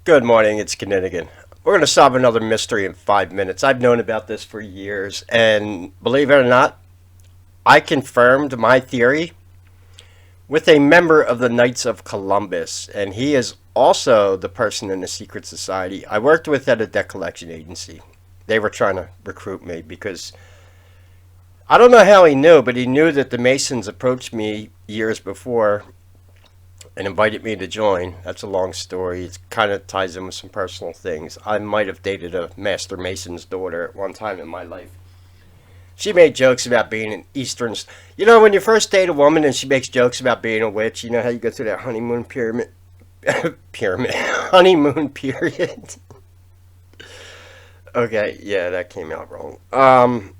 Good morning, it's Kinninigan. We're going to solve another mystery in 5 minutes. I've known about this for years, and believe it or not, I confirmed my theory with a member of the Knights of Columbus, and he is also the person in the secret society I worked with at a debt collection agency. They were trying to recruit me because I don't know how he knew, but he knew that the Masons approached me years before and invited me to join. That's a long story. It kind of ties in with some personal things. I might have dated a Master Mason's daughter at one time in my life. She made jokes about being an Eastern. You know, when you first date a woman and she makes jokes about being a witch, you know how you go through that honeymoon pyramid? Honeymoon period. Okay, yeah, that came out wrong.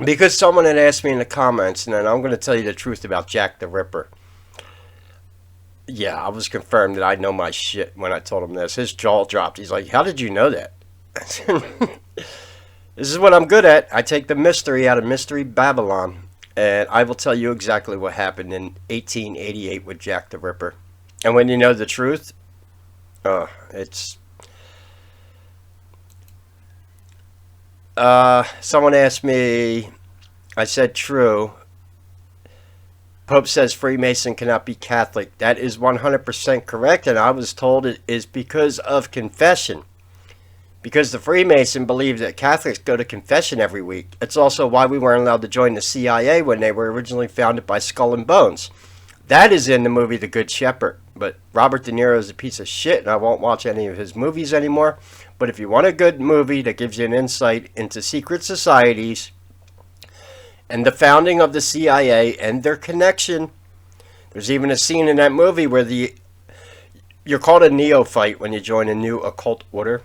Because someone had asked me in the comments, and then I'm going to tell you the truth about Jack the Ripper. Yeah, I was confirmed that I know my shit when I told him this. His jaw dropped. He's like, "How did you know that?" This is what I'm good at. I take the mystery out of Mystery Babylon, and I will tell you exactly what happened in 1888 with Jack the Ripper. And when you know the truth, it's. Someone asked me, I said true. Pope says Freemason cannot be Catholic. That is 100% correct, and I was told it is because of confession. Because the Freemason believed that Catholics go to confession every week. It's also why we weren't allowed to join the CIA when they were originally founded by Skull and Bones. That is in the movie The Good Shepherd. But Robert De Niro is a piece of shit, and I won't watch any of his movies anymore. But if you want a good movie that gives you an insight into secret societies and the founding of the CIA and their connection, there's even a scene in that movie where you're called a neophyte when you join a new occult order.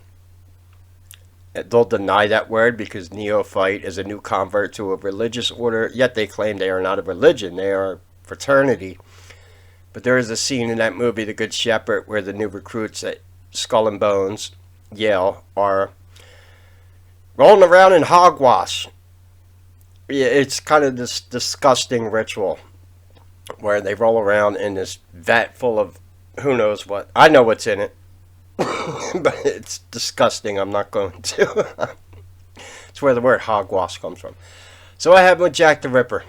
They'll deny that word because neophyte is a new convert to a religious order, yet they claim they are not a religion, they are a fraternity. But there is a scene in that movie, The Good Shepherd, where the new recruits at Skull and Bones, Yale, are rolling around in hogwash. Yeah, it's kind of this disgusting ritual where they roll around in this vat full of who knows what. I know what's in it, but it's disgusting. I'm not going to. It's where the word hogwash comes from. So what happened with Jack the Ripper?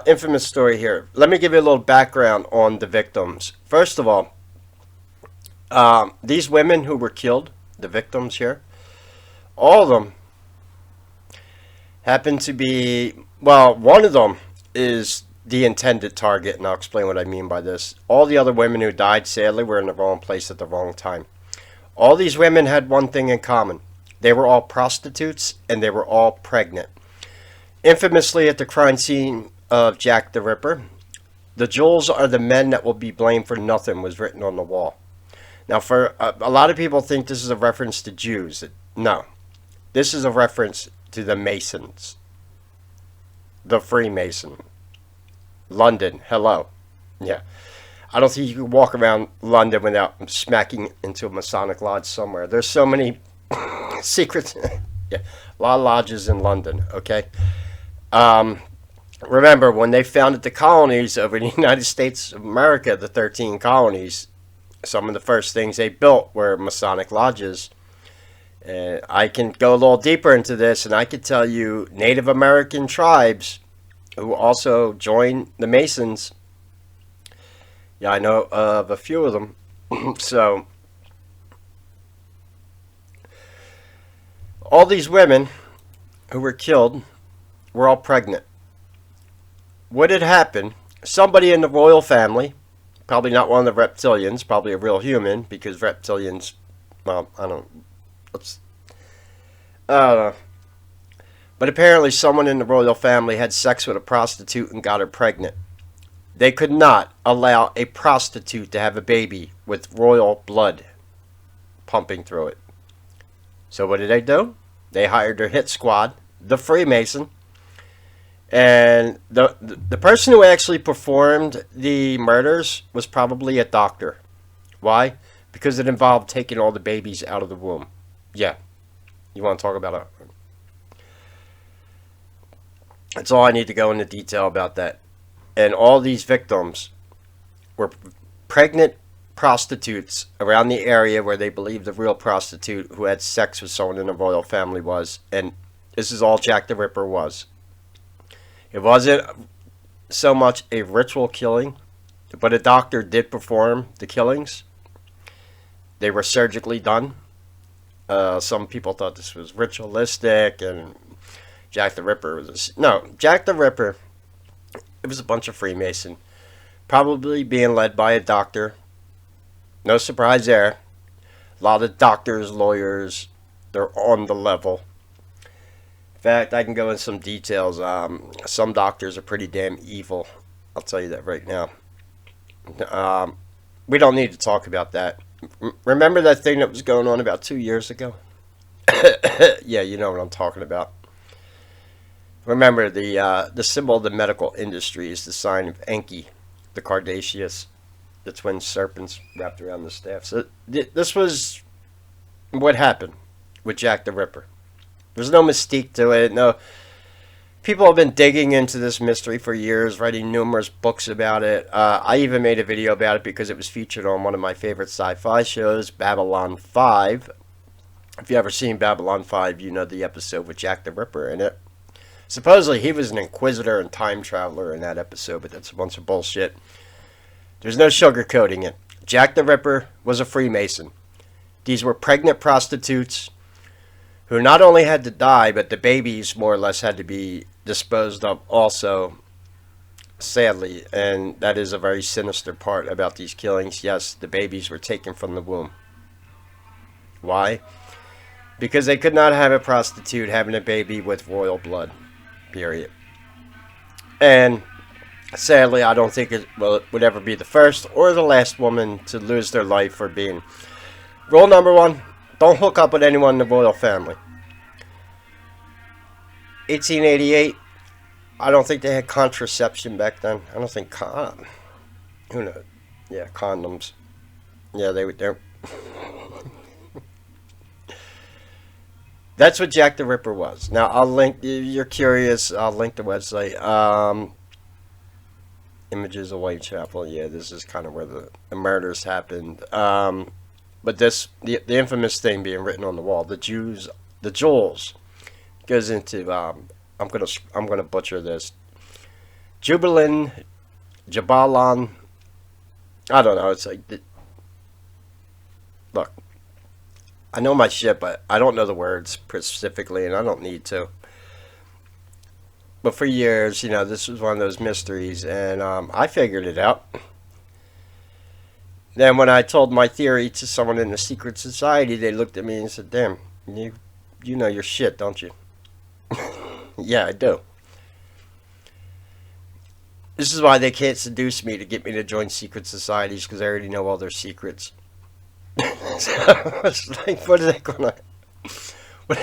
Infamous story here. Let me give you a little background on the victims. First of all, these women who were killed, the victims here, all of them happen to be, well, one of them is the intended target, and I'll explain what I mean by this. All the other women who died, sadly, were in the wrong place at the wrong time. All these women had one thing in common. They were all prostitutes, and they were all pregnant. Infamously, at the crime scene of Jack the Ripper, "The jewels are the men that will be blamed for nothing" was written on the wall. Now, for a lot of people think this is a reference to Jews. No. This is a reference to the Masons. The Freemason. London, hello. Yeah. I don't think you can walk around London without smacking into a Masonic lodge somewhere. There's so many secrets. Yeah, a lot of lodges in London, okay? Remember, when they founded the colonies over the United States of America, the 13 colonies, some of the first things they built were Masonic lodges. And I can go a little deeper into this, and I can tell you Native American tribes who also joined the Masons. Yeah, I know of a few of them. So, all these women who were killed were all pregnant. What had happened? Somebody in the royal family, probably not one of the reptilians, probably a real human, because reptilians, well, I don't know. But apparently someone in the royal family had sex with a prostitute and got her pregnant. They could not allow a prostitute to have a baby with royal blood pumping through it. So what did they do? They hired their hit squad, the Freemason, and the person who actually performed the murders was probably a doctor. Why? Because it involved taking all the babies out of the womb. Yeah. You want to talk about it? That's all I need to go into detail about that. And all these victims were pregnant prostitutes around the area where they believed the real prostitute who had sex with someone in the royal family was. And this is all Jack the Ripper was. It wasn't so much a ritual killing, but a doctor did perform the killings. They were surgically done. Some people thought this was ritualistic, and Jack the Ripper was no, Jack the Ripper, it was a bunch of Freemason, probably being led by a doctor. No surprise there. A lot of doctors, lawyers, they're on the level. In fact, I can go into some details. Some doctors are pretty damn evil. I'll tell you that right now. We don't need to talk about that. Remember that thing that was going on about 2 years ago? Yeah, you know what I'm talking about. Remember, the symbol of the medical industry is the sign of Enki, the Cardaceus, the twin serpents wrapped around the staff. So this was what happened with Jack the Ripper. There's no mystique to it. No, people have been digging into this mystery for years, writing numerous books about it. I even made a video about it because it was featured on one of my favorite sci-fi shows, Babylon 5. If you ever seen Babylon 5, you know the episode with Jack the Ripper in it. Supposedly he was an inquisitor and time traveler in that episode, but that's a bunch of bullshit. There's no sugarcoating it. Jack the Ripper was a Freemason. These were pregnant prostitutes who not only had to die, but the babies more or less had to be disposed of also, sadly. And that is a very sinister part about these killings. Yes, the babies were taken from the womb. Why? Because they could not have a prostitute having a baby with royal blood. Period. And sadly, I don't think it would ever be the first or the last woman to lose their life for being. Rule number 1, don't hook up with anyone in the royal family. 1888, I don't think they had contraception back then. I don't think who knows? Yeah, condoms. Yeah, they're That's what Jack the Ripper was. Now, I'll link, if you're curious, I'll link the website. Images of Whitechapel. Yeah, this is kind of where the murders happened. But this, the infamous thing being written on the wall, the jewels, goes into, I'm gonna butcher this. Jubalin, Jabalan, I don't know, it's like, look. I know my shit, but I don't know the words specifically, and I don't need to. But for years, you know, this was one of those mysteries, and I figured it out. Then when I told my theory to someone in the secret society, they looked at me and said, damn, you know your shit, don't you? Yeah, I do. This is why they can't seduce me to get me to join secret societies, because I already know all their secrets. So it's like, what are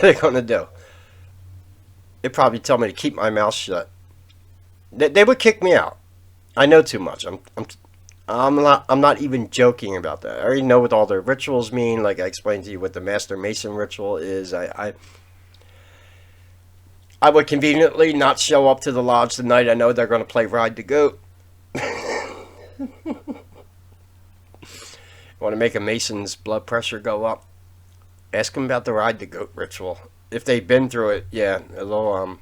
they gonna do? They'd probably tell me to keep my mouth shut. They would kick me out. I know too much. I'm not even joking about that. I already know what all their rituals mean. Like I explained to you what the Master Mason ritual is. I would conveniently not show up to the lodge the night I know they're going to play Ride the Goat. Want to make a Mason's blood pressure go up? Ask them about the Ride the Goat ritual. If they've been through it, yeah, they'll,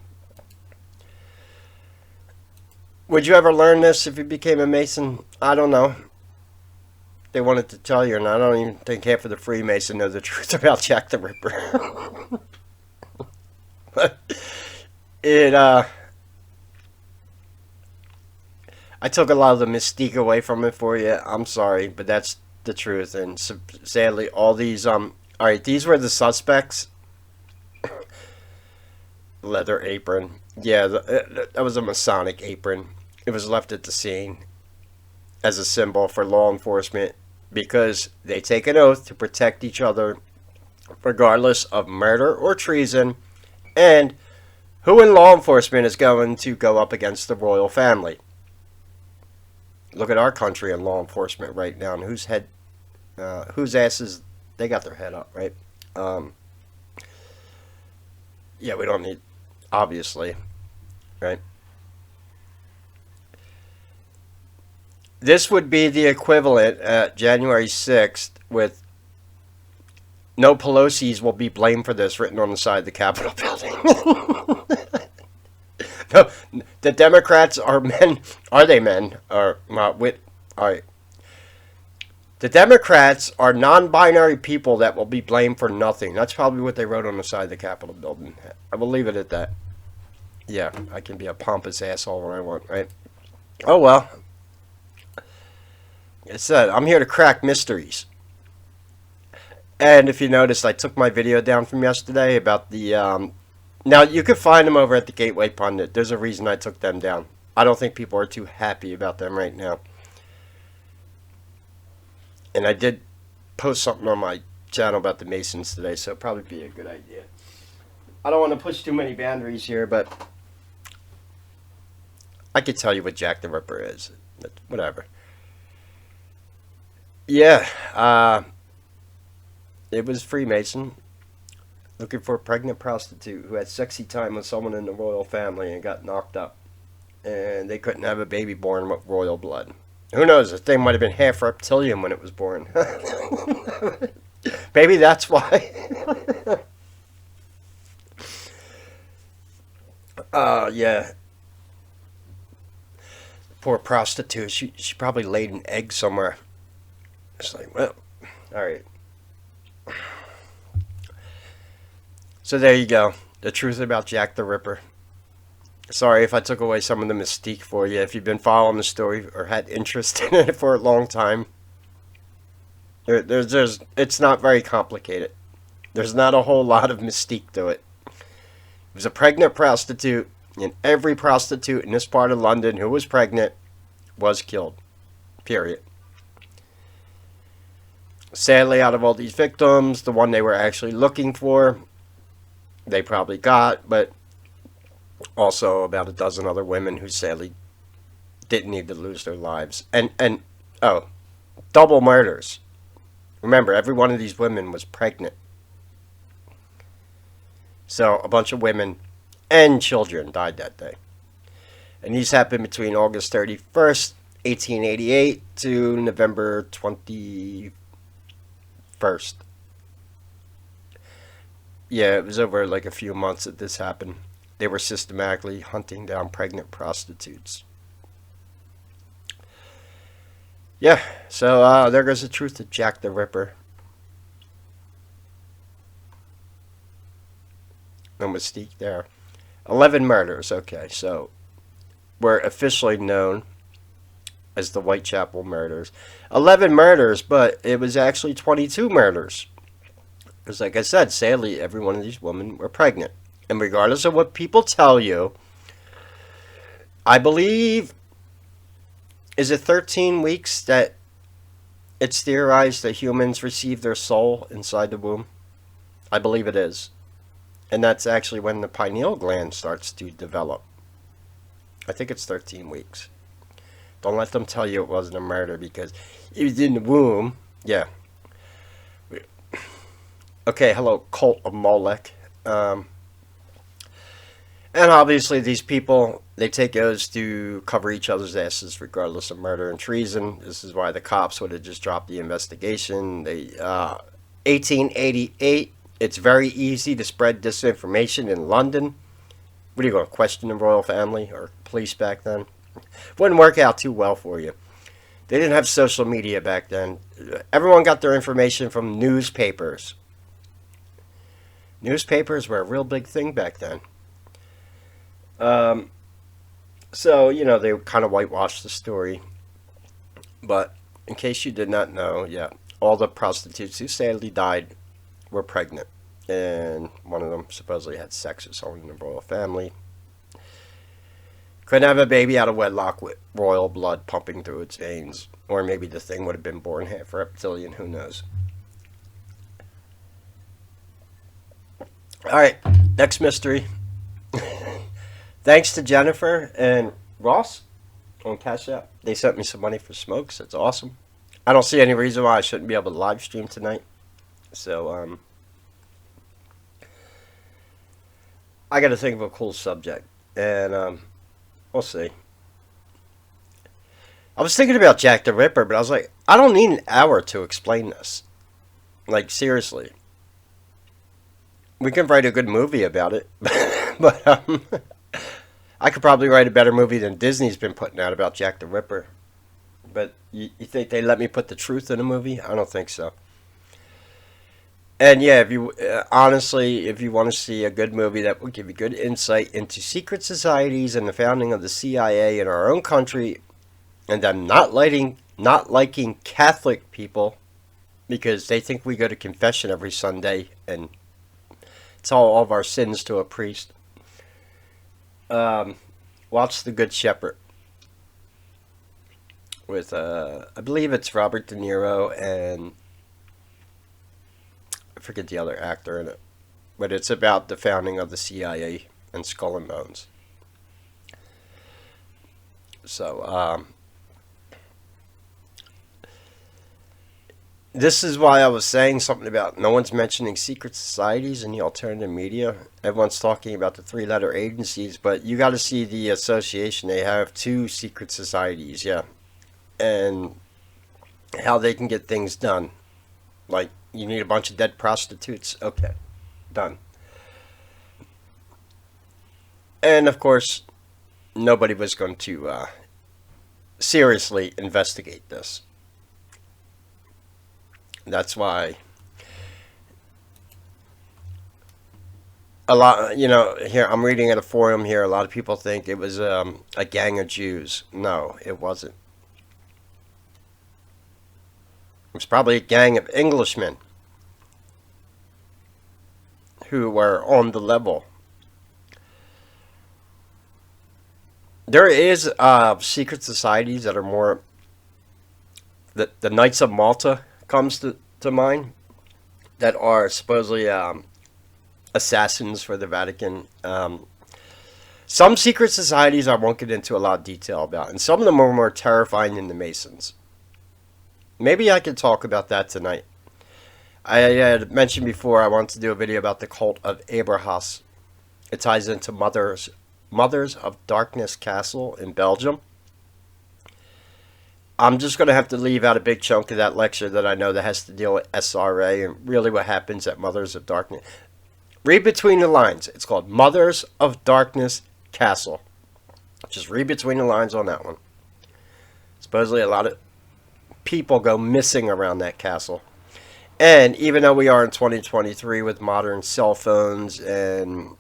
Would you ever learn this if you became a Mason? I don't know. They wanted to tell you, and I don't even think half of the Freemason know the truth about Jack the Ripper. But I took a lot of the mystique away from it for you. I'm sorry, but that's the truth. And sadly, all these alright, these were the suspects. Leather apron, yeah, that was a Masonic apron. It was left at the scene as a symbol for law enforcement because they take an oath to protect each other regardless of murder or treason. And who in law enforcement is going to go up against the royal family? Look at our country in law enforcement right now, and whose asses they got their head up, right? Yeah, we don't need, obviously, right? This would be the equivalent at January 6th with no Pelosi's will be blamed for this written on the side of the Capitol building. No, the Democrats are men. Are they men? Or with? All right. The Democrats are non-binary people that will be blamed for nothing. That's probably what they wrote on the side of the Capitol building. I will leave it at that. Yeah, I can be a pompous asshole when I want, right? Oh well. Like I said, I'm here to crack mysteries. And if you noticed, I took my video down from yesterday about the. Now, you can find them over at the Gateway Pundit. There's a reason I took them down. I don't think people are too happy about them right now. And I did post something on my channel about the Masons today, so it'll probably be a good idea. I don't want to push too many boundaries here, but I could tell you what Jack the Ripper is. But whatever. Yeah, it was Freemason looking for a pregnant prostitute who had sexy time with someone in the royal family and got knocked up. And they couldn't have a baby born with royal blood. Who knows? The thing might have been half reptilian when it was born. Maybe that's why. Yeah. Poor prostitute. She probably laid an egg somewhere. It's like, well, alright. So there you go. The truth about Jack the Ripper. Sorry if I took away some of the mystique for you. If you've been following the story or had interest in it for a long time, it's not very complicated. There's not a whole lot of mystique to it. It was a pregnant prostitute, and every prostitute in this part of London who was pregnant was killed. Period. Sadly, out of all these victims, the one they were actually looking for, they probably got, but also about a dozen other women who sadly didn't need to lose their lives. And oh, double murders. Remember, every one of these women was pregnant. So a bunch of women and children died that day. And these happened between August 31st, 1888 to November 21st. Yeah, it was over like a few months that this happened. They were systematically hunting down pregnant prostitutes. Yeah, so there goes the truth of Jack the Ripper. No mystique there. 11 murders, okay, so were officially known as the Whitechapel murders. 11 murders, but it was actually 22 murders. Because like I said, sadly, every one of these women were pregnant. And regardless of what people tell you, I believe, is it 13 weeks that it's theorized that humans receive their soul inside the womb? I believe it is. And that's actually when the pineal gland starts to develop. I think it's 13 weeks. Don't let them tell you it wasn't a murder because it was in the womb. Yeah. Okay, hello, cult of Molech. And obviously these people, they take oaths to cover each other's asses regardless of murder and treason. This is why the cops would have just dropped the investigation. 1888, it's very easy to spread disinformation in London. What are you going to question the royal family or police back then? Wouldn't work out too well for you. They didn't have social media back then. Everyone got their information from newspapers. Newspapers were a real big thing back then. So, you know, they kind of whitewashed the story. But in case you did not know, yeah, all the prostitutes who sadly died were pregnant. And one of them supposedly had sex with someone in the royal family. Couldn't have a baby out of wedlock with royal blood pumping through its veins. Or maybe the thing would have been born half reptilian, who knows. Alright, next mystery. Thanks to Jennifer and Ross on Cash App. They sent me some money for smokes. That's awesome. I don't see any reason why I shouldn't be able to live stream tonight. So, I got to think of a cool subject. And, we'll see. I was thinking about Jack the Ripper, but I was like, I don't need an hour to explain this. Like, seriously. We can write a good movie about it. But I could probably write a better movie than Disney's been putting out about Jack the Ripper. But you think they let me put the truth in a movie? I don't think so. And yeah, if you honestly, if you want to see a good movie that will give you good insight into secret societies and the founding of the CIA in our own country, and them not liking Catholic people because they think we go to confession every Sunday and tell all of our sins to a priest. Um, Watch The Good Shepherd with I believe it's Robert De Niro and I forget the other actor in it, but it's about the founding of the CIA and Skull and Bones. So this is why I was saying something about no one's mentioning secret societies in the alternative media. Everyone's talking about the three-letter agencies, but you got to see the association. They have two secret societies, yeah, and how they can get things done. Like, you need a bunch of dead prostitutes. Okay, done. And of course, nobody was going to seriously investigate this. That's why a lot, here I'm reading at a forum here. A lot of people think it was a gang of Jews. No, it wasn't. It was probably a gang of Englishmen who were on the level. There is secret societies that are more. The Knights of Malta comes to mind that are supposedly assassins for the Vatican. Some secret societies I won't get into a lot of detail about, and some of them are more terrifying than the Masons. Maybe I could talk about that tonight. I had mentioned before I want to do a video about the cult of Abrahas. It ties into Mothers of Darkness Castle in Belgium. I'm just going to have to leave out a big chunk of that lecture that I know that has to deal with SRA and really what happens at Mothers of Darkness. Read between the lines. It's called Mothers of Darkness Castle. Just read between the lines on that one. Supposedly a lot of people go missing around that castle. And even though we are in 2023 with modern cell phones and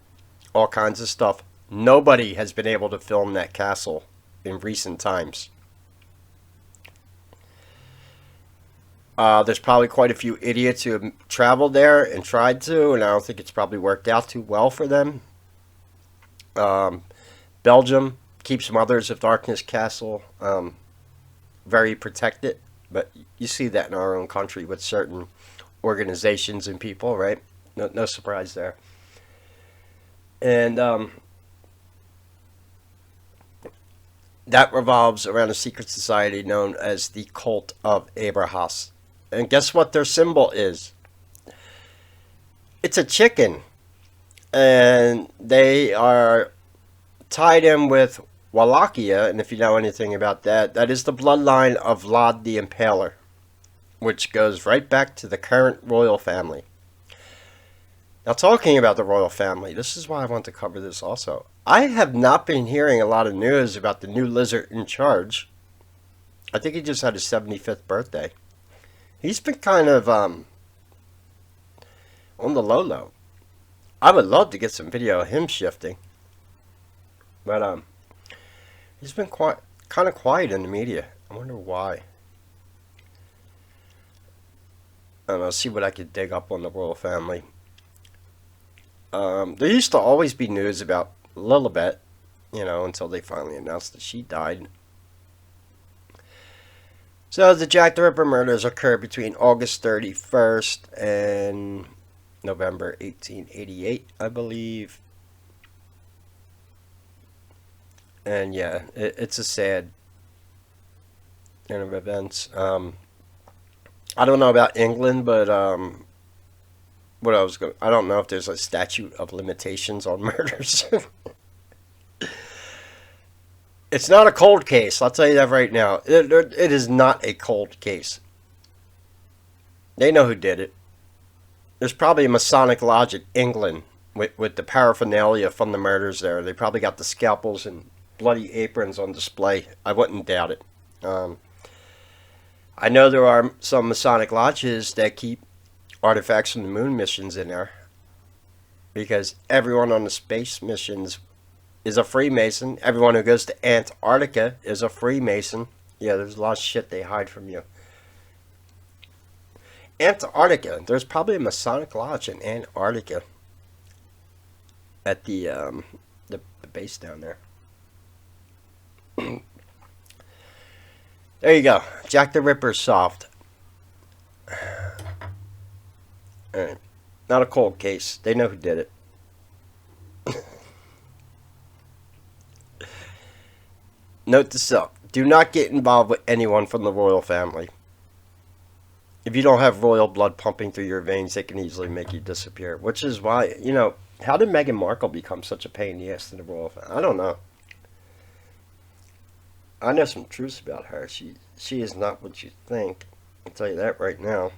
all kinds of stuff, nobody has been able to film that castle in recent times. There's probably quite a few idiots who have traveled there and tried to, and I don't think it's probably worked out too well for them. Belgium keeps Mothers of Darkness Castle very protected, but you see that in our own country with certain organizations and people, right? No surprise there. And that revolves around a secret society known as the Cult of Abrahas. And guess what their symbol is? It's a chicken. And they are tied in with Wallachia, and if you know anything about that, that is the bloodline of Vlad the Impaler, which goes right back to the current royal family. Now, talking about the royal family, this is why I want to cover this also. I have not been hearing a lot of news about the new lizard in charge. I think he just had his 75th birthday. He's been kind of on the low. I would love to get some video of him shifting. But he's been kind of quiet in the media. I wonder why. And I'll see what I could dig up on the royal family. There used to always be news about Lilibet, until they finally announced that she died. So the Jack the Ripper murders occurred between August 31st and November 1888, I believe. And yeah, it's a sad end of events. I don't know about England, but I don't know if there's a statute of limitations on murders. It's not a cold case. I'll tell you that right now. It is not a cold case. They know who did it. There's probably a Masonic lodge in England with the paraphernalia from the murders there. They probably got the scalpels and bloody aprons on display. I wouldn't doubt it. I know there are some Masonic lodges that keep artifacts from the moon missions in there because everyone on the space missions is a Freemason. Everyone who goes to Antarctica is a Freemason. Yeah, there's a lot of shit they hide from you. Antarctica. There's probably a Masonic lodge in Antarctica at the base down there. There you go. Jack the Ripper solved. Alright. Not a cold case. They know who did it. Note to self. Do not get involved with anyone from the royal family. If you don't have royal blood pumping through your veins, they can easily make you disappear. Which is why, you know, how did Meghan Markle become such a pain in the ass to the royal family? I don't know. I know some truths about her. She is not what you think. I'll tell you that right now.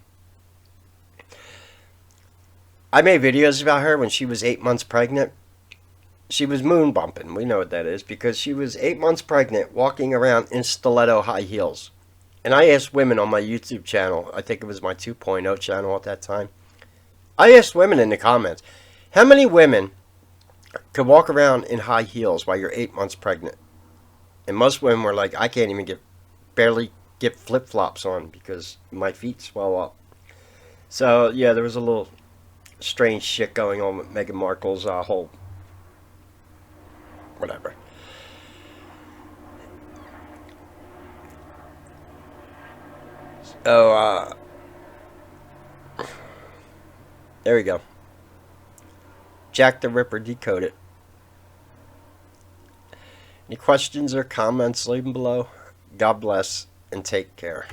I made videos about her when she was 8 months pregnant. She was moon bumping. We know what that is because she was 8 months pregnant walking around in stiletto high heels. And I asked women on my YouTube channel, I think it was my 2.0 channel at that time. I asked women in the comments, how many women could walk around in high heels while you're 8 months pregnant? And most women were like, I can't even barely get flip-flops on because my feet swell up. So, yeah, there was a little strange shit going on with Meghan Markle's whole whatever. So, there we go. Jack the Ripper decoded. Any questions or comments, leave them below. God bless and take care.